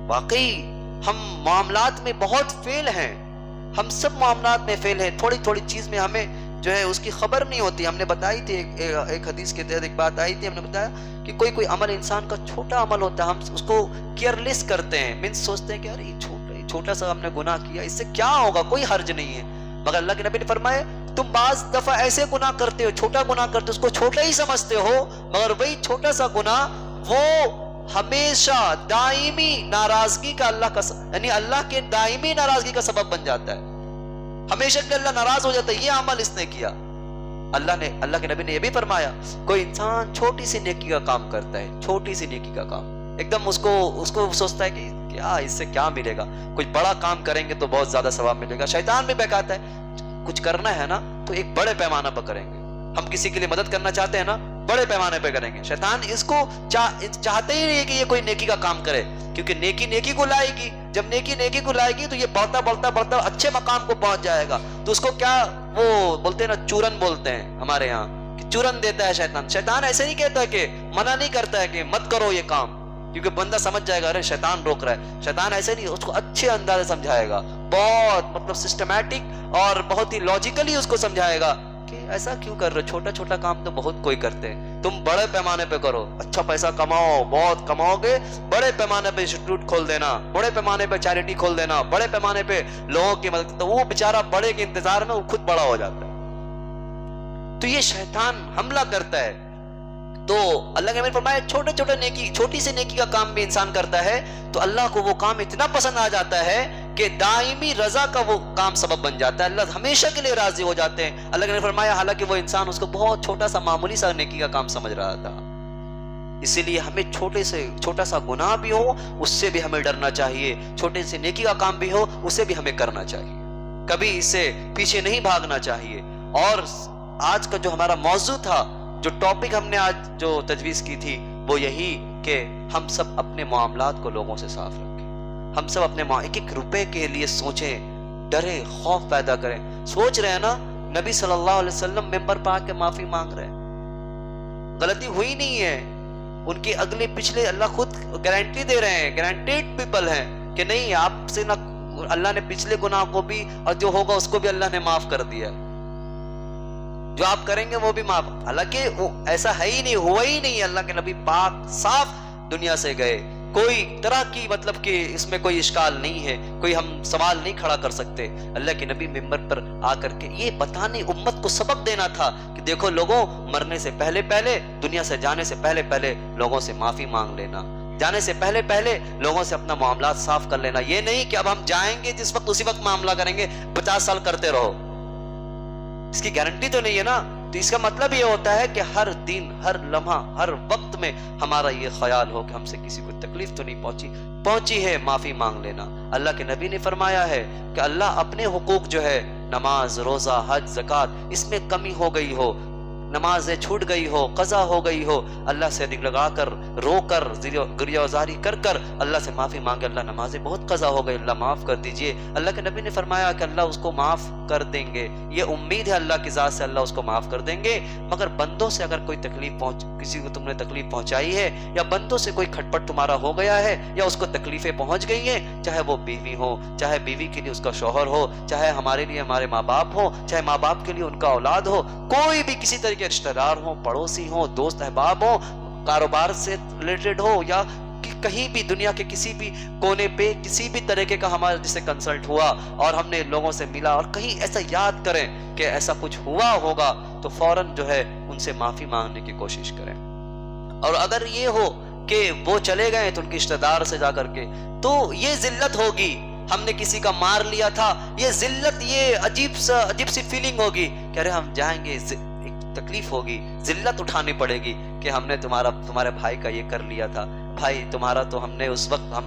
واقعی ہم معاملات میں بہت فیل ہیں، ہم سب معاملات میں فیل ہیں، تھوڑی تھوڑی چیز میں ہمیں جو ہے اس کی خبر نہیں ہوتی. ہم نے بتائی تھی ایک حدیث کے تحت ایک بات آئی تھی، ہم نے بتایا کہ کوئی عمل انسان کا چھوٹا عمل ہوتا ہے، ہم اس کو کیئرلیس کرتے ہیں، مینس سوچتے ہیں کہ یار یہ چھوٹا سا ہم نے گناہ کیا، اس سے کیا ہوگا، کوئی حرج نہیں ہے. مگر اللہ کے نبی نے فرمایا تم بعض دفعہ ایسے گناہ کرتے ہو، چھوٹا گناہ کرتے ہو، اس کو چھوٹا ہی سمجھتے ہو، مگر وہی چھوٹا سا گناہ وہ ہمیشہ دائمی ناراضگی کا یعنی اللہ کے دائمی ناراضگی کا سبب بن جاتا ہے. ہمیشہ کہ اللہ ناراض ہو جاتا ہے، یہ عمل اس نے کیا. اللہ کے نبی نے یہ بھی فرمایا کوئی انسان چھوٹی سی نیکی کا کام کرتا ہے، چھوٹی سی نیکی کا کام، ایک دم اس کو سوچتا ہے کہ کیا اس سے کیا ملے گا، کچھ بڑا کام کریں گے تو بہت زیادہ ثواب ملے گا. شیطان بھی بہکاتا ہے کچھ کرنا ہے نا تو ایک بڑے پیمانہ پر کریں گے، ہم کسی کے لیے مدد کرنا چاہتے ہیں نا بڑے پیمانے پہ کریں گے. شیطان اس کو چاہتے ہی نہیں ہے کہ یہ کوئی نیکی کا کام کرے، کیونکہ نیکی کو لائے گی، جب نیکی کو لائے گی تو یہ بڑھتا اچھے مقام کو پہنچ جائے گا. تو اس کو کیا وہ بولتے ہیں نا، چورن بولتے ہیں ہمارے یہاں، کہ چورن دیتا ہے شیطان. شیطان ایسے نہیں کہتا کہ منع نہیں کرتا ہے کہ مت کرو یہ کام، کیونکہ بندہ سمجھ جائے گا ارے شیطان روک رہا ہے. شیطان ایسے نہیں، اس کو اچھے انداز سے سمجھائے گا، بہت مطلب سسٹمیٹک اور بہت ہی لاجیکلی اس کو سمجھائے گا کہ ایسا کیوں کر رہے، چھوٹا کام تو بہت کوئی کرتے ہیں، تم بڑے پیمانے پہ کرو، اچھا پیسہ کماؤ، بہت کماؤ گے، بڑے پیمانے پہ انسٹیٹیوٹ کھول دینا، بڑے پیمانے پہ چیریٹی کھول دینا، بڑے پیمانے پہ لوگوں کی مدد. تو وہ بیچارہ بڑے کے انتظار میں وہ خود بڑا ہو جاتا ہے. تو یہ شیطان حملہ کرتا ہے. تو اللہ کے نبی نے فرمایا چھوٹی سی نیکی کا کام بھی انسان کرتا ہے تو اللہ کو وہ کام اتنا پسند آ جاتا ہے کہ دائمی رضا کا وہ کام سبب بن جاتا ہے، اللہ ہمیشہ کے لیے راضی ہو جاتے ہیں. اللہ کے نبی نے فرمایا حالانکہ وہ انسان اس کو بہت چھوٹا سا معمولی سا نیکی کا کام سمجھ رہا تھا. اسی لیے ہمیں چھوٹا سا گناہ بھی ہو اس سے بھی ہمیں ڈرنا چاہیے، چھوٹے سے نیکی کا کام بھی ہو اسے بھی ہمیں کرنا چاہیے، کبھی اس سے پیچھے نہیں بھاگنا چاہیے. اور آج کا جو ہمارا موضوع تھا، جو ٹاپک ہم نے آج جو تجویز کی تھی، وہ یہی کہ ہم سب اپنے معاملات کو لوگوں سے صاف رکھیں. ہم سب اپنے ایک روپے کے لیے سوچیں، ڈرے، خوف پیدا کریں. سوچ رہے ہیں نا نبی صلی اللہ علیہ وسلم ممبر پہ آ کے معافی مانگ رہے ہیں، غلطی ہوئی نہیں ہے، ان کی اگلے پچھلے اللہ خود گارنٹی دے رہے ہیں، گارنٹیڈ پیپل ہیں کہ نہیں آپ سے نہ اللہ نے پچھلے گناہ کو بھی اور جو ہوگا اس کو بھی اللہ نے معاف کر دیا، جو آپ کریں گے وہ بھی معاف. حالانکہ وہ ایسا ہے ہی نہیں، ہوا ہی نہیں. اللہ کے نبی پاک صاف دنیا سے گئے، کوئی طرح کی مطلب کہ اس میں کوئی اشکال نہیں ہے، کوئی ہم سوال نہیں کھڑا کر سکتے. اللہ کے نبی ممبر پر آ کر کے یہ بتانے امت کو سبق دینا تھا کہ دیکھو لوگوں، مرنے سے پہلے دنیا سے جانے سے پہلے لوگوں سے معافی مانگ لینا، جانے سے پہلے لوگوں سے اپنا معاملات صاف کر لینا. یہ نہیں کہ اب ہم جائیں گے جس وقت اسی وقت معاملہ کریں گے، 50 سال کرتے رہو، اس کی گارنٹی تو نہیں ہے نا. تو اس کا مطلب یہ ہوتا ہے کہ ہر دن، ہر لمحہ، ہر وقت میں ہمارا یہ خیال ہو کہ ہم سے کسی کو تکلیف تو نہیں پہنچی ہے، معافی مانگ لینا. اللہ کے نبی نے فرمایا ہے کہ اللہ اپنے حقوق جو ہے نماز، روزہ، حج، زکوٰۃ، اس میں کمی ہو گئی ہو، نمازیں چھوٹ گئی ہو، قضا ہو گئی ہو، اللہ سے دل لگا کر، رو کر، گریہ وزاری کر اللہ سے معافی مانگے، اللہ نمازیں بہت قضا ہو گئی، اللہ معاف کر دیجئے. اللہ کے نبی نے فرمایا کہ اللہ اس کو معاف کر دیں گے، یہ امید ہے اللہ کی ذات سے، اللہ اس کو معاف کر دیں گے. مگر بندوں سے اگر کوئی کسی کو تم نے تکلیف پہنچائی ہے، یا بندوں سے کوئی کھٹپٹ تمہارا ہو گیا ہے، یا اس کو تکلیفیں پہنچ گئی ہیں، چاہے وہ بیوی ہو، چاہے بیوی کے لیے اس کا شوہر ہو، چاہے ہمارے لیے ہمارے ماں باپ ہو، چاہے ماں باپ کے لیے ان کا اولاد ہو، کوئی بھی کسی طرح کے رشتہ دار ہوں، پڑوسی ہوں، دوست احباب ہوں، کاروبار سے ریلیٹڈ ہو، یا کہیں بھی دنیا کے کسی بھی کونے پہ کسی بھی طریقے کا ہمارا جسے کنسلٹ ہوا اور ہم نے لوگوں سے ملا اور کہیں ایسا یاد کریں کہ ایسا کچھ ہوا ہوگا، تو فوراً جو ہے ان سے معافی مانگنے کی کوشش کریں. اور اگر یہ ہو کہ وہ چلے گئے تو ان کے رشتہ دار سے جا کر کے، تو یہ ذلت ہوگی، ہم نے کسی کا مار لیا تھا، یہ ذلت، یہ عجیب سی فیلنگ ہوگی کہ ارے ہم جائیں گے، تکلیف ہوگی، ذلت اٹھانی پڑے گی کہ ہم نے تمہارے بھائی کا یہ کر لیا تھا، بھائی تمہارا تو ہم نے اس وقت ہم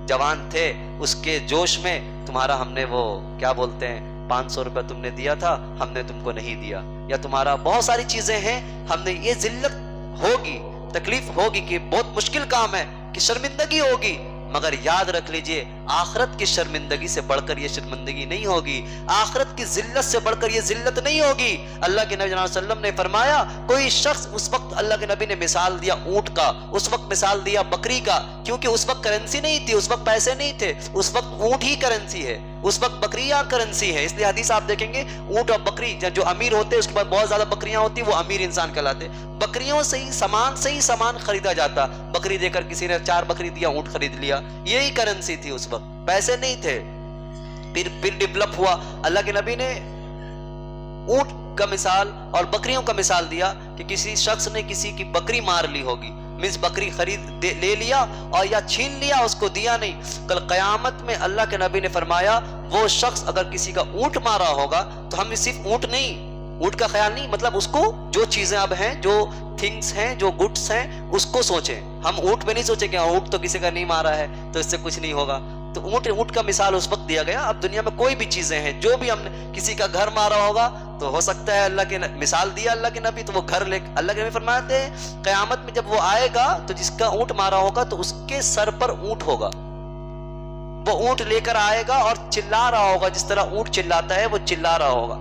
جوان تھے، اس کے جوش میں تمہارا ہم نے وہ کیا بولتے ہیں 500 روپے تم نے دیا تھا، ہم نے تم کو نہیں دیا، یا تمہارا بہت ساری چیزیں ہیں ہم نے، یہ ذلت ہوگی، تکلیف ہوگی کہ بہت مشکل کام ہے، کہ شرمندگی ہوگی. مگر یاد رکھ لیجئے आखिरत की शर्मिंदगी से बढ़कर ये शर्मिंदगी नहीं होगी, आखिरत की जिल्लत से बढ़कर ये जिल्लत नहीं होगी। अल्लाह के नबी सल्लल्लाहु अलैहि वसल्लम ने फरमाया, कोई शख्स, उस वक्त अल्लाह के नबी ने मिसाल दिया ऊंट का, उस वक्त मिसाल दिया बकरी का, क्योंकि उस वक्त करेंसी नहीं थी, उस वक्त पैसे नहीं थे, उस वक्त ऊंट ही करेंसी है, उस वक्त बकरियां करेंसी है। इसलिए हदीस आप देखेंगे, ऊंट और बकरी, जो अमीर होते हैं उसके बाद बहुत ज्यादा बकरियां होती, वो अमीर इंसान कहलाते। बकरियों से ही सामान खरीदा जाता, बकरी देकर किसी ने 4 बकरी दिया, ऊंट खरीद लिया, यही करेंसी थी उस वक्त, पैसे नहीं थे। फिर डेवलप हुआ, अल्लाह के नबी ने ऊंट का मिसाल और बकरियों का मिसाल दिया कि किसी शख्स ने किसी की बकरी मार ली होगी, मीन्स बकरी खरीद ले लिया और या छीन लिया, उसको दिया नहीं। कल क़यामत में अल्लाह के नबी ने फरमाया, वो शख्स अगर किसी का ऊंट मारा होगा तो हम सिर्फ ऊंट नहीं, ऊंट का ख्याल नहीं, मतलब उसको जो चीजें अब हैं, जो थिंग्स हैं, जो गुड्स हैं, उसको सोचें। हम ऊंट में नहीं सोचें कि ऊंट तो किसी का नहीं मारा है तो इससे कुछ नहीं होगा। तो ऊंट का मिसाल उस वक्त दिया गया। अब दुनिया में कोई भी चीजें हैं, जो भी हमने किसी का घर मारा होगा तो हो सकता है, अल्लाह के मिसाल दिया अल्लाह के नबी, तो वो घर ले, अल्लाह के नबी फरमाते हैं क़यामत में जब वो आएगा तो जिसका ऊंट मारा होगा तो उसके सर पर ऊंट होगा, वो ऊंट लेकर आएगा और चिल्ला रहा होगा, जिस तरह ऊंट चिल्लाता है वो चिल्ला रहा होगा।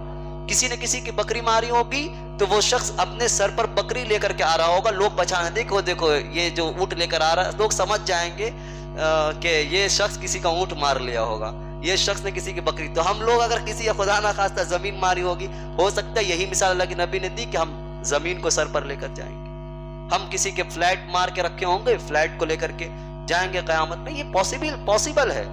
किसी ने किसी की बकरी मारी होगी तो वो शख्स अपने सर पर बकरी लेकर के आ रहा होगा, लोग पहचाने, देखो देखो ये जो ऊंट लेकर आ रहा है, लोग समझ जाएंगे कि ये शख्स किसी का ऊंट मार लिया होगा, ये शख्स ने किसी की बकरी। तो हम लोग अगर किसी का खुदा ना खास्ता जमीन मारी होगी, हो सकता है यही मिसाल अल्लाह के नबी ने दी कि हम जमीन को सर पर लेकर जाएंगे। हम किसी के फ्लैट मार के रखे होंगे, फ्लैट को लेकर के जाएंगे क़यामत में। ये पॉसिबल है।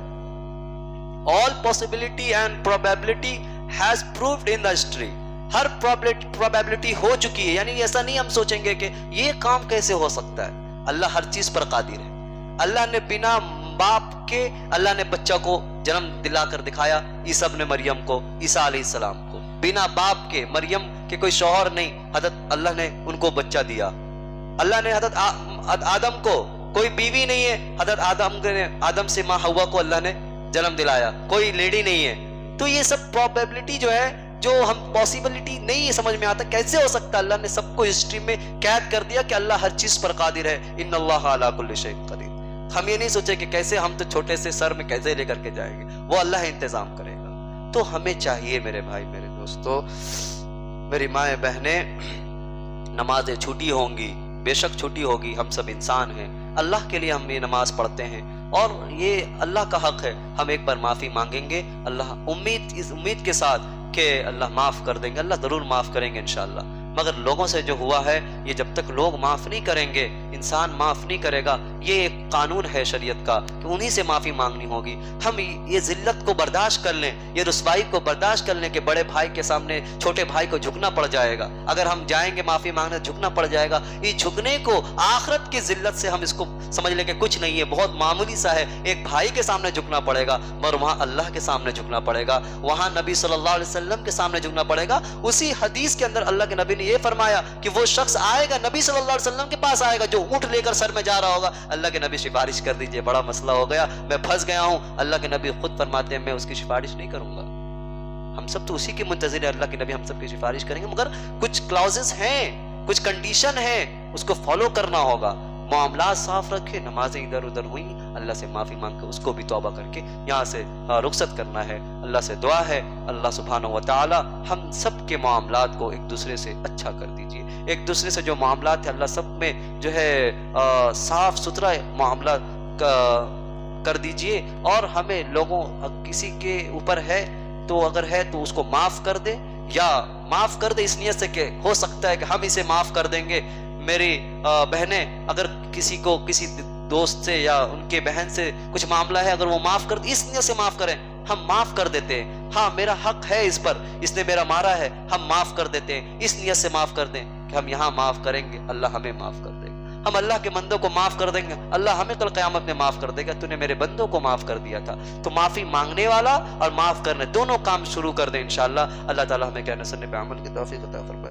All possibility and probability has proved in the history. Her probability हो चुकी है, यानी ऐसा नहीं हम सोचेंगे कि ये काम कैसे हो सकता है। अल्लाह हर चीज पर कादिर है। अल्लाह ने बिना बाप के अल्लाह ने बच्चा को जन्म दिलाकर दिखाया, ईसा इब्न मरियम को, ईसा अलैहिस्सलाम को, बिना बाप के, मरियम के कोई शौहर नहीं, हज़रत अल्लाह ने उनको बच्चा दिया। अल्लाह ने हज़रत आदम को, कोई बीवी नहीं है, हज़रत आदम से माँ हव्वा को अल्लाह ने जन्म दिलाया, कोई लेडी नहीं है। तो ये सब प्रोबेबिलिटी जो है, जो हम पॉसिबिलिटी नहीं है समझ में आता कैसे हो सकता है। अल्लाह ने सबको हिस्ट्री में कैद कर दिया कि अल्लाह हर चीज पर कादिर है। इन्नल्लाह अला कुल्लि शैइन कदीर। हम ये नहीं सोचे कि कैसे हम तो छोटे से सर में कैसे लेकर के जाएंगे, वो अल्लाह इंतजाम करेगा। तो हमें चाहिए मेरे भाई, मेरे दोस्तों, मेरी माए बहने, नमाजें छूटी होंगी, बेशक छूटी होगी, हम सब इंसान हैं। अल्लाह के लिए हम ये नमाज पढ़ते हैं और ये अल्लाह का हक है। हम एक बार माफ़ी मांगेंगे, अल्लाह इस उम्मीद के साथ कि अल्लाह माफ़ कर देंगे, अल्लाह ज़रूर माफ़ करेंगे इंशाअल्लाह। मगर लोगों से जो हुआ है, ये जब तक लोग माफ़ नहीं करेंगे, इंसान माफ़ नहीं करेगा, ये एक कानून है शरीयत का कि उन्हीं से माफ़ी मांगनी होगी। हम ये ज़िल्लत को बर्दाश्त कर लें, ये रुसवाई को बर्दाश्त कर लें कि बड़े भाई के सामने छोटे भाई को झुकना पड़ जाएगा। अगर हम जाएंगे माफ़ी मांगने, झुकना पड़ जाएगा। ये झुकने को आखिरत की ज़िल्लत से हम इसको समझ लें कि कुछ नहीं है, बहुत मामूली सा है। एक भाई के सामने झुकना पड़ेगा, मगर वहाँ अल्लाह के सामने झुकना पड़ेगा, वहाँ नबी सल्लल्लाहु अलैहि वसल्लम के सामने झुकना पड़ेगा। उसी हदीस के अंदर अल्लाह के नबी ने ये फरमाया कि वो शख्स आएगा, नबी सल्लल्लाहु अलैहि वसल्लम के पास आएगा, जो ऊंट लेकर सर में जा रहा होगा। अल्लाह के नबी सिफारिश कर दीजिए, बड़ा मसला हो गया, मैं फंस गया हूँ। अल्लाह के नबी खुद फरमाते हैं मैं उसकी सिफारिश नहीं करूंगा। हम सब तो उसी के मुंतज़िर है, अल्लाह के नबी हम सब की सिफारिश करेंगे, मगर कुछ क्लॉजेस हैं, कुछ कंडीशन है, उसको फॉलो करना होगा। मामला साफ रखे, नमाजें इधर उधर हुई, अल्लाह से माफ़ी मांग के उसको भी तौबा करके यहाँ से रुखसत करना है। अल्लाह से दुआ है, अल्लाह सुब्हानहू व तआला हम सब के मामलात को एक दूसरे से अच्छा कर दीजिए। एक दूसरे से जो मामलात है, अल्लाह सब में जो है साफ सुथरा मामला कर दीजिए। और हमें लोगों, किसी के ऊपर है तो अगर है तो उसको माफ़ कर दे, या माफ़ कर दे इस नियत से कि हो सकता है कि हम इसे माफ़ कर देंगे। मेरी बहनें, अगर किसी को किसी दोस्त से या उनके बहन से कुछ मामला है, अगर वो माफ़ कर दे, इस नियत से माफ़ करें, हम माफ़ कर देते हैं। हाँ, मेरा हक है इस पर, इसने मेरा मारा है, हम माफ़ कर देते हैं। इस नियत से माफ़ कर दें कि हम यहाँ माफ़ करेंगे, अल्लाह हमें माफ़ कर देगा। हम अल्लाह के बंदों को माफ़ कर देंगे, अल्लाह हमें कल क़यामत में माफ़ कर देगा, तूने मेरे बंदों को माफ़ कर दिया था। तो माफ़ी मांगने वाला और माफ़ करने दोनों काम शुरू कर दें इंशाअल्लाह। अल्लाह ताला हमें कहने सुनने पे अमल की तौफीक अता फरमाए।